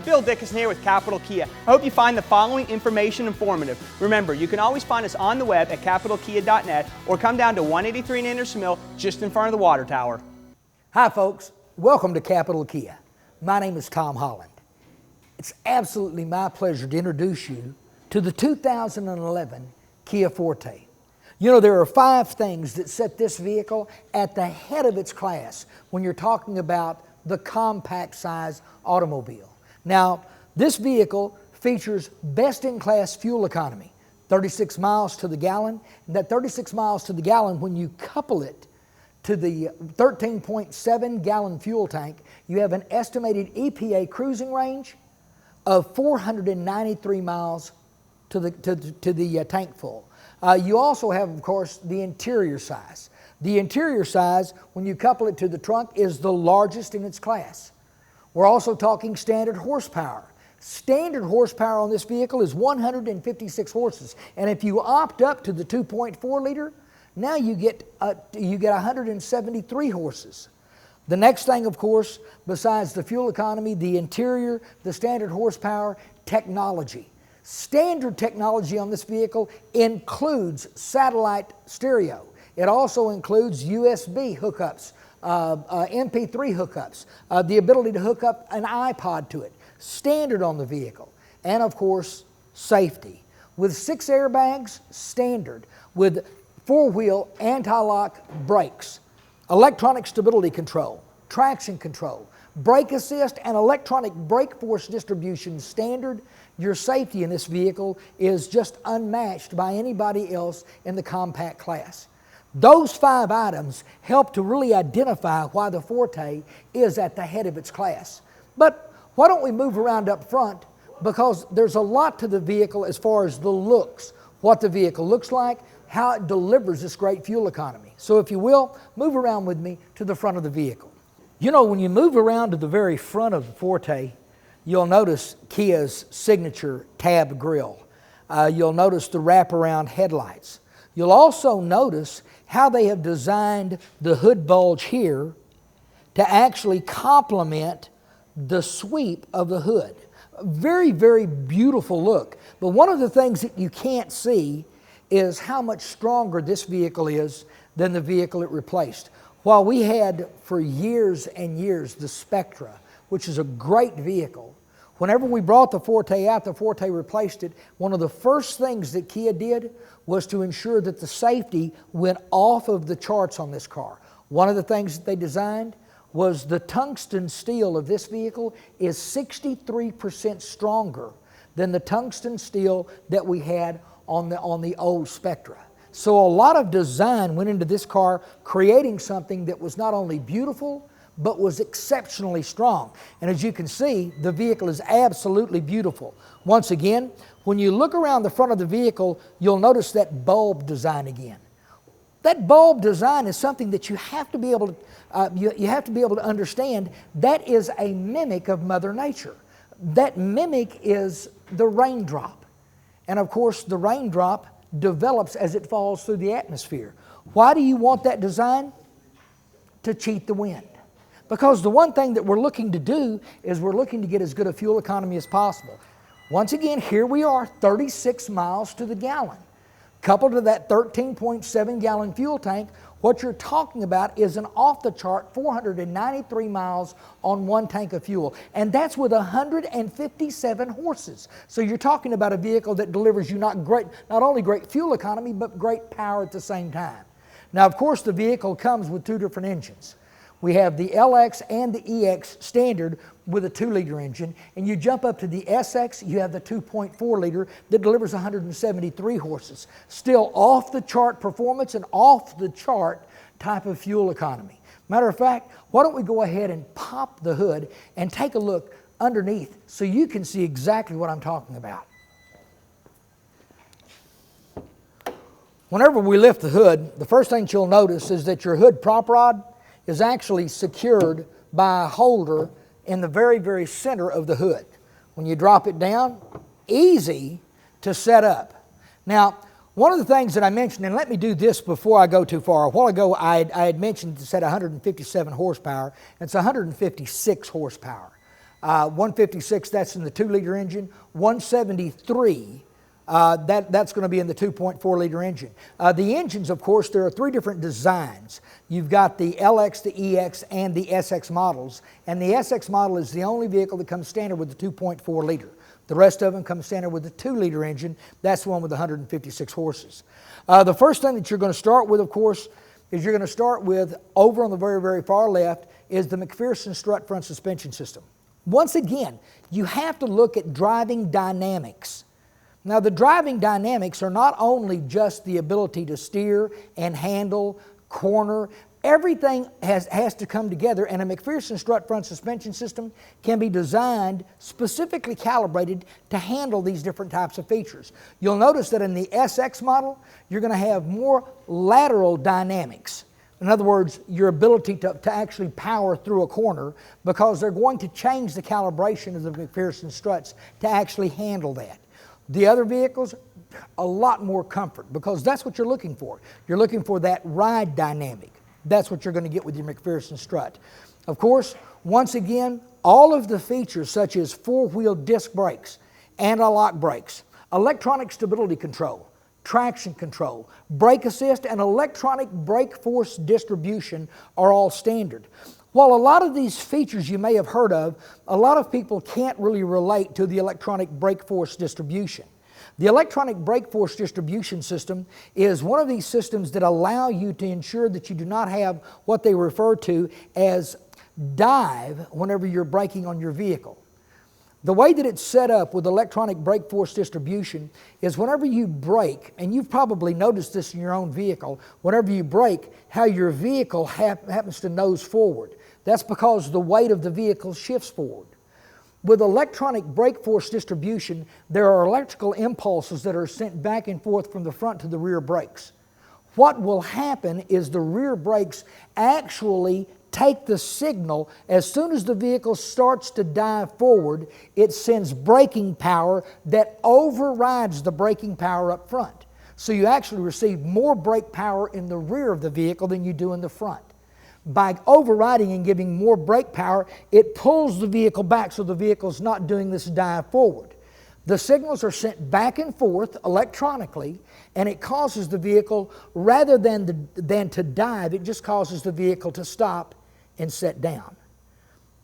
Bill Dickinson here with Capital Kia. I hope you find the following information informative. Remember, you can always find us on the web at capitalkia.net or come down to 183 in Anderson Mill just in front of the water tower. Hi folks, welcome to Capital Kia. My name is Tom Holland. It's absolutely my pleasure to introduce you to the 2011 Kia Forte. You know, there are 5 things that set this vehicle at the head of its class when you're talking about the compact size automobile. Now, this vehicle features best-in-class fuel economy, 36 miles to the gallon. And that 36 miles to the gallon, when you couple it to the 13.7 gallon fuel tank, you have an estimated EPA cruising range of 493 miles to the tank full. You also have, of course, the interior size. The interior size, when you couple it to the trunk, is the largest in its class. We're also talking standard horsepower. Standard horsepower on this vehicle is 156 horses. And if you opt up to the 2.4 liter, now you get 173 horses. The next thing, of course, besides the fuel economy, the interior, the standard horsepower, technology. Standard technology on this vehicle includes satellite stereo. It also includes USB hookups, MP3 hookups, the ability to hook up an iPod to it, standard on the vehicle, and of course, safety. With 6 airbags, standard, with 4-wheel anti-lock brakes, electronic stability control, traction control, brake assist, and electronic brake force distribution standard, your safety in this vehicle is just unmatched by anybody else in the compact class. Those 5 items help to really identify why the Forte is at the head of its class. But why don't we move around up front, because there's a lot to the vehicle as far as the looks, what the vehicle looks like, how it delivers this great fuel economy. So if you will, move around with me to the front of the vehicle. You know, when you move around to the very front of the Forte, you'll notice Kia's signature tab grille. You'll notice the wraparound headlights. You'll also notice how they have designed the hood bulge here to actually complement the sweep of the hood. Very, very beautiful look. But one of the things that you can't see is how much stronger this vehicle is than the vehicle it replaced. While we had for years and years the Spectra, which is a great vehicle, whenever we brought the Forte out, the Forte replaced it, one of the first things that Kia did was to ensure that the safety went off of the charts on this car. One of the things that they designed was the tungsten steel of this vehicle is 63% stronger than the tungsten steel that we had on the old Spectra. So a lot of design went into this car, creating something that was not only beautiful, but was exceptionally strong. And as you can see, the vehicle is absolutely beautiful. Once again, when you look around the front of the vehicle, you'll notice that bulb design again. That bulb design is something that you have to be able to, you have to be able to understand. That is a mimic of Mother Nature. That mimic is the raindrop. And of course, the raindrop develops as it falls through the atmosphere. Why do you want that design? To cheat the wind. Because the one thing that we're looking to do is we're looking to get as good a fuel economy as possible. Once again, here we are, 36 miles to the gallon. Coupled to that 13.7 gallon fuel tank, what you're talking about is an off-the-chart 493 miles on one tank of fuel. And that's with 157 horses. So you're talking about a vehicle that delivers you not only great fuel economy, but great power at the same time. Now, of course, the vehicle comes with 2 different engines. We have the LX and the EX standard with a 2-liter engine, and you jump up to the SX, you have the 2.4 liter that delivers 173 horses. Still off the chart performance and off the chart type of fuel economy. Matter of fact, why don't we go ahead and pop the hood and take a look underneath so you can see exactly what I'm talking about. Whenever we lift the hood, the first thing you'll notice is that your hood prop rod is actually secured by a holder in the very, very center of the hood. When you drop it down, easy to set up. Now, one of the things that I mentioned, and let me do this before I go too far. A while ago, I had mentioned it said 157 horsepower. It's 156 horsepower. 156, that's in the 2-liter engine. 173, that's going to be in the 2.4-liter engine. The engines, of course, there are 3 different designs. You've got the LX, the EX, and the SX models. And the SX model is the only vehicle that comes standard with the 2.4-liter. The rest of them come standard with the 2-liter engine. That's the one with 156 horses. The first thing that you're going to start with, of course, is you're going to start with, over on the very, very far left, is the McPherson strut front suspension system. Once again, you have to look at driving dynamics. Now, the driving dynamics are not only just the ability to steer and handle, corner. Everything has to come together, and a McPherson strut front suspension system can be designed, specifically calibrated to handle these different types of features. You'll notice that in the SX model, you're going to have more lateral dynamics. In other words, your ability to actually power through a corner, because they're going to change the calibration of the McPherson struts to actually handle that. The other vehicles, a lot more comfort, because that's what you're looking for. You're looking for that ride dynamic. That's what you're going to get with your McPherson strut. Of course, once again, all of the features such as 4-wheel disc brakes, anti-lock brakes, electronic stability control, traction control, brake assist, and electronic brake force distribution are all standard. While a lot of these features you may have heard of, a lot of people can't really relate to the electronic brake force distribution. The electronic brake force distribution system is one of these systems that allow you to ensure that you do not have what they refer to as dive whenever you're braking on your vehicle. The way that it's set up with electronic brake force distribution is whenever you brake, and you've probably noticed this in your own vehicle, whenever you brake, how your vehicle happens to nose forward. That's because the weight of the vehicle shifts forward. With electronic brake force distribution, there are electrical impulses that are sent back and forth from the front to the rear brakes. What will happen is the rear brakes actually take the signal. As soon as the vehicle starts to dive forward, it sends braking power that overrides the braking power up front. So you actually receive more brake power in the rear of the vehicle than you do in the front. By overriding and giving more brake power, it pulls the vehicle back so the vehicle's not doing this dive forward. The signals are sent back and forth electronically, and it causes the vehicle, rather than to dive, it just causes the vehicle to stop and set down.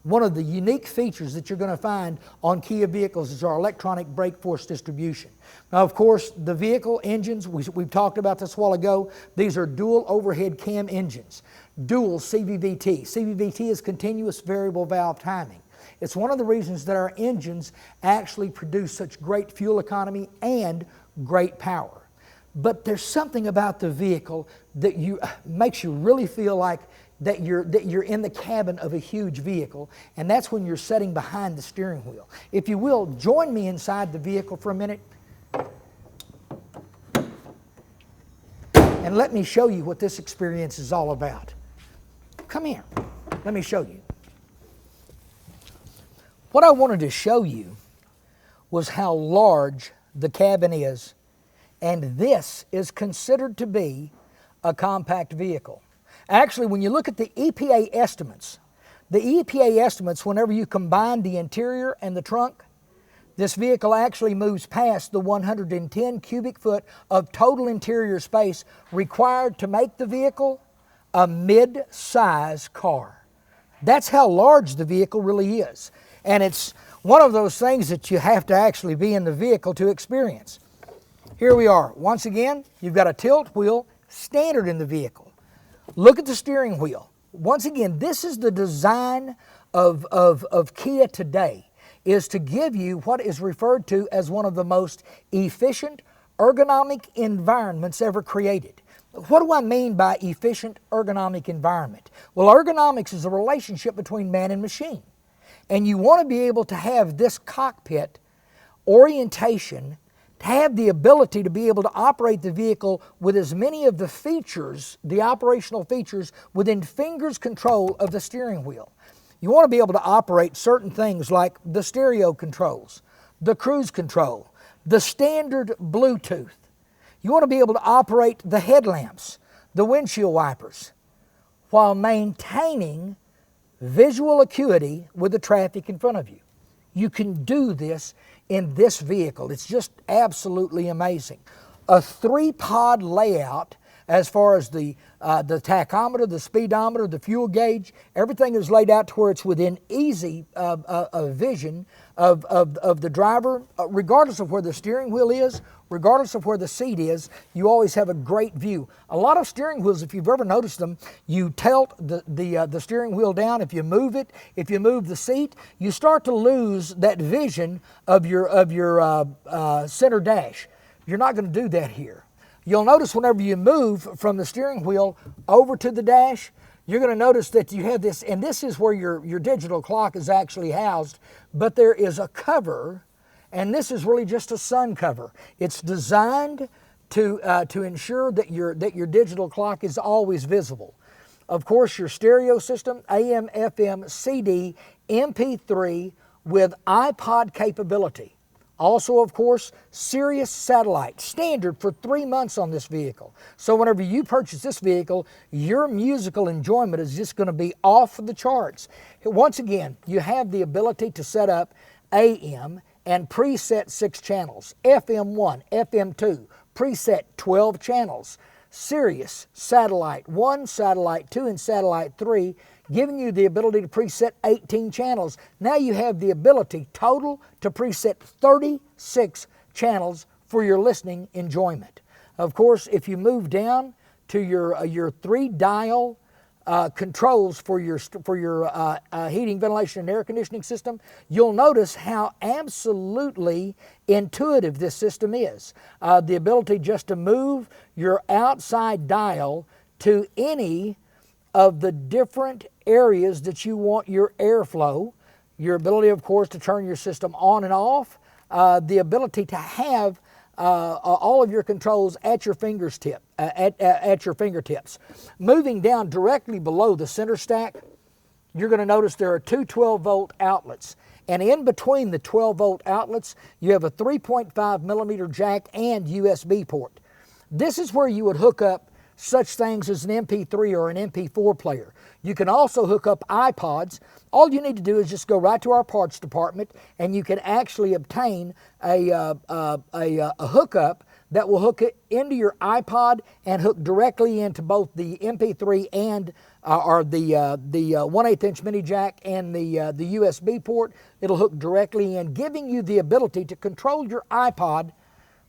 One of the unique features that you're going to find on Kia vehicles is our electronic brake force distribution. Now, of course, the vehicle engines, we've talked about this a while ago, these are dual overhead cam engines. Dual CVVT. CVVT is continuous variable valve timing. It's one of the reasons that our engines actually produce such great fuel economy and great power. But there's something about the vehicle that makes you really feel like that you're in the cabin of a huge vehicle, and that's when you're sitting behind the steering wheel. If you will, join me inside the vehicle for a minute, and let me show you what this experience is all about. Come here, let me show you. What I wanted to show you was how large the cabin is, and this is considered to be a compact vehicle. Actually, when you look at the EPA estimates, whenever you combine the interior and the trunk, this vehicle actually moves past the 110 cubic foot of total interior space required to make the vehicle a mid-size car. That's how large the vehicle really is. And it's one of those things that you have to actually be in the vehicle to experience. Here we are. Once again, you've got a tilt wheel standard in the vehicle. Look at the steering wheel. Once again, this is the design of Kia today, is to give you what is referred to as one of the most efficient ergonomic environments ever created. What do I mean by efficient ergonomic environment? Well, ergonomics is a relationship between man and machine. And you want to be able to have this cockpit orientation, to have the ability to be able to operate the vehicle with as many of the features, the operational features, within fingers control of the steering wheel. You want to be able to operate certain things like the stereo controls, the cruise control, the standard Bluetooth. You want to be able to operate the headlamps, the windshield wipers, while maintaining visual acuity with the traffic in front of you. you can do this in this vehicle. It's just absolutely amazing. A 3-pod layout as far as the tachometer, the speedometer, the fuel gauge, everything is laid out to where it's within easy vision of the driver, regardless of where the steering wheel is, regardless of where the seat is. You always have a great view. A lot of steering wheels, if you've ever noticed them, you tilt the steering wheel down. If you move it, if you move the seat, you start to lose that vision of your center dash. You're not going to do that here. You'll notice whenever you move from the steering wheel over to the dash, you're going to notice that you have this, and this is where your digital clock is actually housed, but there is a cover, and this is really just a sun cover. It's designed to ensure that your digital clock is always visible. Of course, your stereo system, AM, FM, CD, MP3 with iPod capability. Also, of course, Sirius satellite, standard for 3 months on this vehicle. So whenever you purchase this vehicle, your musical enjoyment is just going to be off the charts. Once again, you have the ability to set up AM and preset 6 channels, FM1, FM2, preset 12 channels, Sirius Satellite 1, Satellite 2, and Satellite 3, giving you the ability to preset 18 channels. Now you have the ability total to preset 36 channels for your listening enjoyment. Of course, if you move down to your 3-dial controls for your heating, ventilation, and air conditioning system, you'll notice how absolutely intuitive this system is. The ability just to move your outside dial to any of the different areas that you want your airflow, your ability, of course, to turn your system on and off, the ability to have all of your controls at your fingertips. Moving down directly below the center stack, you're going to notice there are 2 12-volt outlets. And in between the 12-volt outlets, you have a 3.5 millimeter jack and USB port. This is where you would hook up such things as an MP3 or an MP4 player. You can also hook up iPods. All you need to do is just go right to our parts department, and you can actually obtain a hookup that will hook it into your iPod and hook directly into both the MP3 and the 1/8 inch mini jack and the USB port. It'll hook directly in, giving you the ability to control your iPod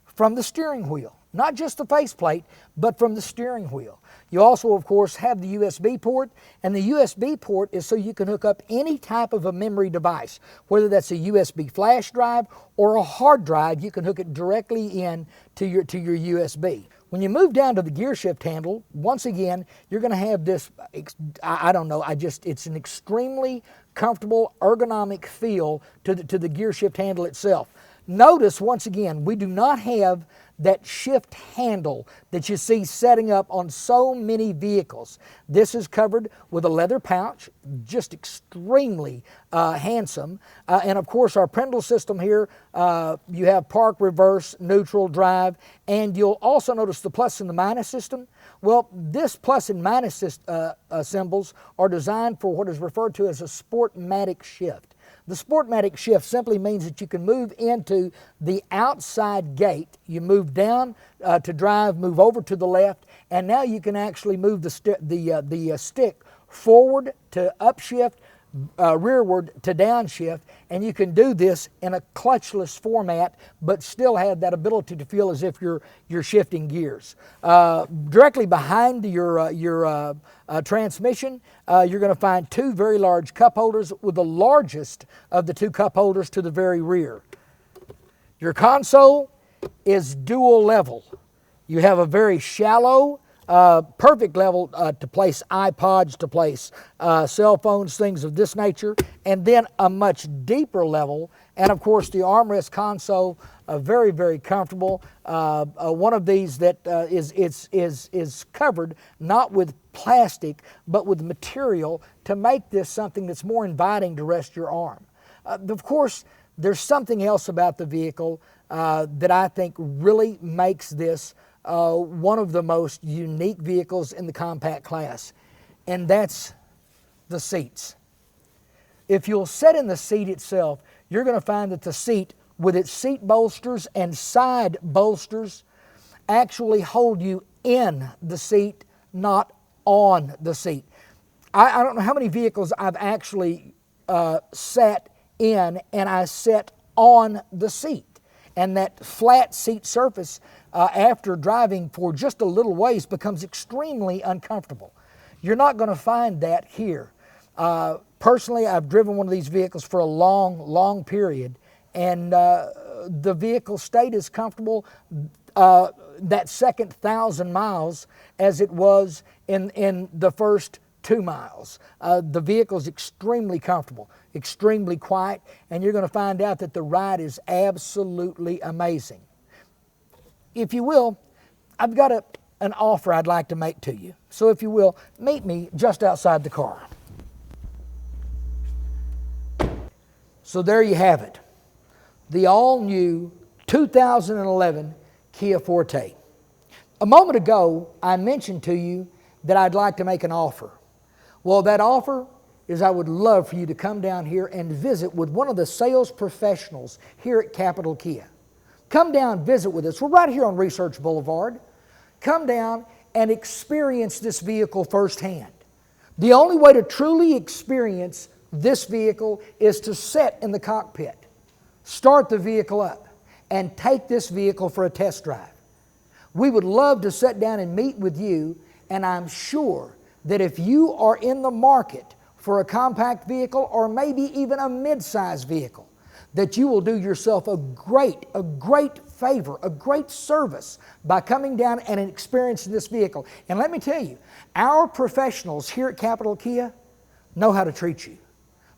from the steering wheel. Not just the faceplate, but from the steering wheel. You also, of course, have the USB port, and the USB port is so you can hook up any type of a memory device, whether that's a USB flash drive or a hard drive. You can hook it directly in to your USB. When you move down to the gear shift handle, once again, you're going to have this, it's an extremely comfortable ergonomic feel to the gear shift handle itself. Notice, once again, we do not have that shift handle that you see setting up on so many vehicles. This is covered with a leather pouch, just extremely handsome. And of course, our Prindle system here, you have park, reverse, neutral, drive, and you'll also notice the plus and the minus system. Well, this plus and minus symbols are designed for what is referred to as a Sportmatic shift. The Sportmatic shift simply means that you can move into the outside gate. You move down to drive, move over to the left, and now you can actually move the stick forward to upshift, rearward to downshift, and you can do this in a clutchless format, but still have that ability to feel as if you're shifting gears. Directly behind your transmission, you're going to find 2 very large cup holders, with the largest of the 2 cup holders to the very rear. Your console is dual level. You have a very shallow, perfect level to place iPods, to place cell phones, things of this nature, and then a much deeper level. And of course, the armrest console, very, very comfortable. One of these that is covered not with plastic, but with material to make this something that's more inviting to rest your arm. Of course, there's something else about the vehicle that I think really makes this one of the most unique vehicles in the compact class, and that's the seats. If you'll sit in the seat itself, you're going to find that the seat, with its seat bolsters and side bolsters, actually hold you in the seat, not on the seat. I don't know how many vehicles I've actually sat in and I sat on the seat. And that flat seat surface after driving for just a little ways becomes extremely uncomfortable. You're not going to find that here. Personally, I've driven one of these vehicles for a long period, and the vehicle stayed as comfortable that second 1,000 miles as it was in the first 2 miles. The vehicle is extremely comfortable, extremely quiet, and you're going to find out that the ride is absolutely amazing. If you will, I've got an offer I'd like to make to you. So if you will, meet me just outside the car. So there you have it, the all-new 2011 Kia Forte. A moment ago, I mentioned to you that I'd like to make an offer. Well, that offer is I would love for you to come down here and visit with one of the sales professionals here at Capital Kia. Come down and visit with us. We're right here on Research Boulevard. Come down and experience this vehicle firsthand. The only way to truly experience this vehicle is to sit in the cockpit, start the vehicle up, and take this vehicle for a test drive. We would love to sit down and meet with you, and I'm sure that if you are in the market for a compact vehicle or maybe even a mid-size vehicle, that you will do yourself a great favor, a great service by coming down and experiencing this vehicle. And let me tell you, our professionals here at Capital Kia know how to treat you.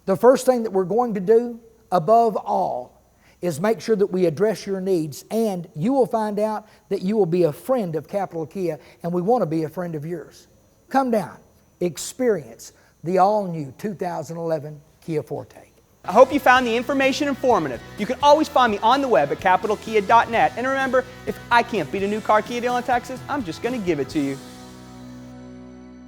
The first thing that we're going to do, above all, is make sure that we address your needs, and you will find out that you will be a friend of Capital Kia, and we want to be a friend of yours. Come down, experience the all-new 2011 Kia Forte. I hope you found the information informative. You can always find me on the web at capitalkia.net. And remember, if I can't beat a new car Kia deal in Texas, I'm just going to give it to you.